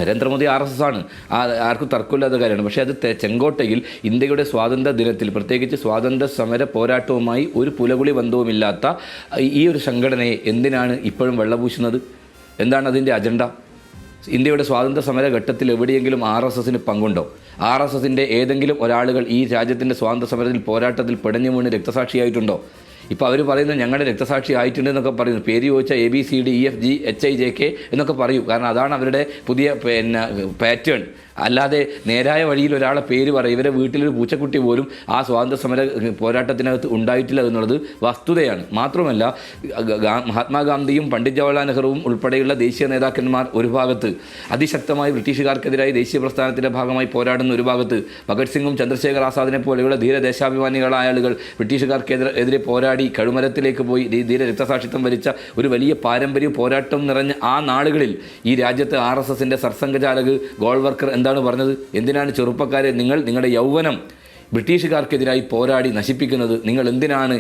Narendra Modi RSS ആണ്, ആർക്കും തർക്കമില്ലാത്ത കാര്യമാണ്. പക്ഷേ അത് ചെങ്കോട്ടയിൽ ഇന്ത്യയുടെ സ്വാതന്ത്ര്യ ദിനത്തിൽ, പ്രത്യേകിച്ച് സ്വാതന്ത്ര്യ സമര പോരാട്ടവുമായി ഒരു പുലകുളി ബന്ധവുമില്ലാത്ത ഈ ഒരു സംഘടനയെ എന്തിനാണ് ഇപ്പോഴും വെള്ളപൂശുന്നത്? എന്താണ് അതിൻ്റെ അജണ്ട? ഇന്ത്യയുടെ സ്വാതന്ത്ര്യ സമര ഘട്ടത്തിൽ എവിടെയെങ്കിലും RSSന് പങ്കുണ്ടോ? RSSൻ്റെ ഏതെങ്കിലും ഒരാളുകൾ ഈ രാജ്യത്തിൻ്റെ സ്വാതന്ത്ര്യ സമരത്തിൽ പോരാട്ടത്തിൽ പിടഞ്ഞു വീണ് രക്തസാക്ഷിയായിട്ടുണ്ടോ? ഇപ്പോൾ അവർ പറയുന്നത് ഞങ്ങളുടെ രക്തസാക്ഷി ആയിട്ടുണ്ട് എന്നൊക്കെ പറയുന്നു. പേര് ചോദിച്ചാൽ ABCDEFGHIJK എന്നൊക്കെ പറയൂ. കാരണം അതാണ് അവരുടെ പുതിയ പാറ്റേൺ. അല്ലാതെ നേരായ വഴിയിൽ ഒരാളെ പേര് പറയും. ഇവരെ വീട്ടിലൊരു പൂച്ചക്കുട്ടി പോലും ആ സ്വാതന്ത്ര്യ സമര പോരാട്ടത്തിനകത്ത് ഉണ്ടായിട്ടില്ല എന്നുള്ളത് വസ്തുതയാണ്. മാത്രമല്ല, മഹാത്മാഗാന്ധിയും പണ്ഡിറ്റ് ജവഹർലാൽ നെഹ്റുവും ഉൾപ്പെടെയുള്ള ദേശീയ നേതാക്കന്മാർ ഒരു ഭാഗത്ത്, അതിശക്തമായി ബ്രിട്ടീഷുകാർക്കെതിരായി ദേശീയ പ്രസ്ഥാനത്തിൻ്റെ ഭാഗമായി പോരാടുന്ന ഒരു ഭാഗത്ത്, ഭഗത് സിംഗും ചന്ദ്രശേഖർ ആസാദിനെ പോലെയുള്ള ധീരദേശാഭിമാനികളായ ആളുകൾ ബ്രിട്ടീഷുകാർക്കെതിരെ പോരാടി കഴുമരത്തിലേക്ക് പോയി ധീര രക്തസാക്ഷിത്വം വരിച്ച ഒരു വലിയ പാരമ്പര്യ പോരാട്ടം നിറഞ്ഞ ആ നാളുകളിൽ ഈ രാജ്യത്ത് RSSൻ്റെ സർസംഘചാലക് ഗോൾവർക്കർ എന്താണ് പറഞ്ഞത്? എന്തിനാണ് ചെറുപ്പക്കാരെ നിങ്ങളുടെ യൗവനം ബ്രിട്ടീഷുകാർക്കെതിരായി പോരാടി നശിപ്പിക്കുന്നത്? നിങ്ങൾ എന്തിനാണ്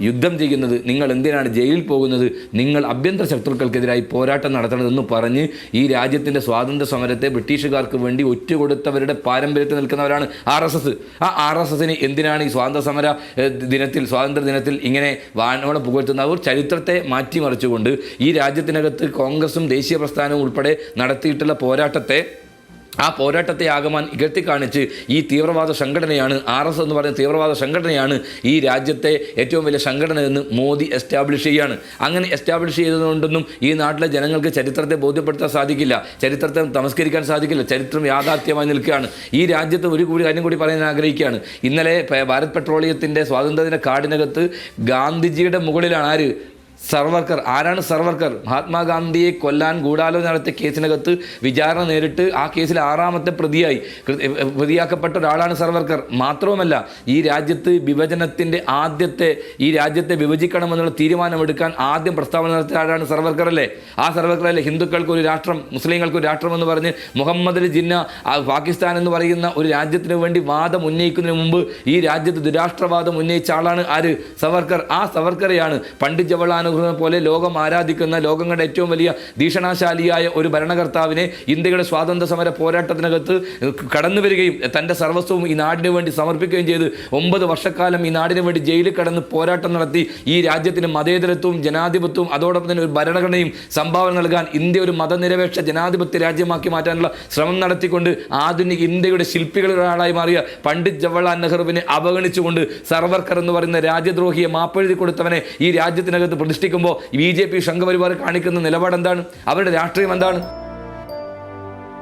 യുദ്ധം ചെയ്യുന്നത്? നിങ്ങൾ എന്തിനാണ് ജയിലിൽ പോകുന്നത്? നിങ്ങൾ ആഭ്യന്തര ശത്രുക്കൾക്കെതിരായി പോരാട്ടം നടത്തണമെന്ന് പറഞ്ഞ് ഈ രാജ്യത്തിൻ്റെ സ്വാതന്ത്ര്യ സമരത്തെ ബ്രിട്ടീഷുകാർക്ക് വേണ്ടി ഒറ്റുകൊടുത്തവരുടെ പാരമ്പര്യത്തിൽ നിൽക്കുന്നവരാണ് RSS. ആ RSSന് എന്തിനാണ് ഈ സ്വാതന്ത്ര്യ ദിനത്തിൽ ഇങ്ങനെ വാനോടെ പുകഴ്ത്തുന്ന? അവർ ചരിത്രത്തെ മാറ്റിമറിച്ചുകൊണ്ട് ഈ രാജ്യത്തിനകത്ത് കോൺഗ്രസും ദേശീയ പ്രസ്ഥാനവും ഉൾപ്പെടെ നടത്തിയിട്ടുള്ള ആ പോരാട്ടത്തെ ആകമാൻ ഇകഴ്ത്തി കാണിച്ച് ഈ തീവ്രവാദ സംഘടനയാണ് RSS എന്ന് പറയുന്ന തീവ്രവാദ സംഘടനയാണ് ഈ രാജ്യത്തെ ഏറ്റവും വലിയ സംഘടന എന്ന് മോദി എസ്റ്റാബ്ലിഷ് ചെയ്യുകയാണ്. അങ്ങനെ എസ്റ്റാബ്ലിഷ് ചെയ്തതുകൊണ്ടൊന്നും ഈ നാട്ടിലെ ജനങ്ങൾക്ക് ചരിത്രത്തെ ബോധ്യപ്പെടുത്താൻ സാധിക്കില്ല, ചരിത്രത്തെ തമസ്കരിക്കാൻ സാധിക്കില്ല. ചരിത്രം യാഥാർത്ഥ്യമായി നിൽക്കുകയാണ്. ഈ രാജ്യത്ത് ഒരു കാര്യം കൂടി പറയാൻ ആഗ്രഹിക്കുകയാണ്. ഇന്നലെ ഭാരത് പെട്രോളിയത്തിൻ്റെ സ്വാതന്ത്ര്യദിന കാർഡിനകത്ത് ഗാന്ധിജിയുടെ മുകളിലാണ് ആര്? സർവർക്കർ. ആരാണ് സർവർക്കർ? മഹാത്മാഗാന്ധിയെ കൊല്ലാൻ ഗൂഢാലോചന നടത്തിയ കേസിനകത്ത് വിചാരണ നേരിട്ട് ആ കേസിൽ 6ാമത്തെ പ്രതിയാക്കപ്പെട്ട ഒരാളാണ് സർവർക്കർ. മാത്രവുമല്ല, ഈ രാജ്യത്ത് ഈ രാജ്യത്തെ വിഭജിക്കണമെന്നുള്ള തീരുമാനമെടുക്കാൻ ആദ്യം പ്രസ്താവന നടത്തിയ ആരാണ്? സർവർക്കർ അല്ലേ? ആ സർവർക്കറല്ലേ ഹിന്ദുക്കൾക്കൊരു രാഷ്ട്രം, മുസ്ലിങ്ങൾക്കൊരു രാഷ്ട്രം എന്ന് പറഞ്ഞ് മുഹമ്മദ് അലി ജിന്ന പാകിസ്ഥാൻ എന്ന് പറയുന്ന ഒരു രാജ്യത്തിന് വേണ്ടി വാദം ഉന്നയിക്കുന്നതിന് മുമ്പ് ഈ രാജ്യത്ത് ദുരാഷ്ട്രവാദം ഉന്നയിച്ച ആളാണ് ആര്? സവർക്കർ. ആ സവർക്കറെയാണ് പണ്ഡിറ്റ് ജവഹർലാൽ പോലെ ലോകം ആരാധിക്കുന്ന, ലോകം കണ്ട ഏറ്റവും വലിയ ഭീഷണാശാലിയായ ഒരു ഭരണകർത്താവിനെ ഇന്ത്യയുടെ സ്വാതന്ത്ര്യ സമര പോരാട്ടത്തിനകത്ത് കടന്നു വരികയും തൻ്റെ സർവസ്വവും ഈ നാടിന് വേണ്ടി സമർപ്പിക്കുകയും ചെയ്ത് 9 വർഷക്കാലം ഈ നാടിന് വേണ്ടി ജയിലിൽ കടന്ന് പോരാട്ടം നടത്തി ഈ രാജ്യത്തിന് മതേതരത്വവും ജനാധിപത്യവും അതോടൊപ്പം തന്നെ ഒരു ഭരണഘടനയും സംഭാവന നൽകാൻ ഇന്ത്യ ഒരു മതനിരപേക്ഷ ജനാധിപത്യ രാജ്യമാക്കി മാറ്റാനുള്ള ശ്രമം നടത്തിക്കൊണ്ട് ആധുനിക ഇന്ത്യയുടെ ശില്പികളിൽ ഒരാളായി മാറിയ പണ്ഡിറ്റ് ജവഹർലാൽ നെഹ്റുവിനെ അവഗണിച്ചുകൊണ്ട് സർവർക്കർ എന്ന് പറയുന്ന രാജ്യദ്രോഹിയെ മാപ്പെഴുതി കൊടുത്തവനെ ഈ രാജ്യത്തിനകത്ത് പ്രതിഷ്ഠിക്കുമ്പോൾ BJP സംഘപരിവാർ കാണിക്കുന്ന നിലപാട് എന്താണ്? അവരുടെ രാഷ്ട്രീയം എന്താണ്?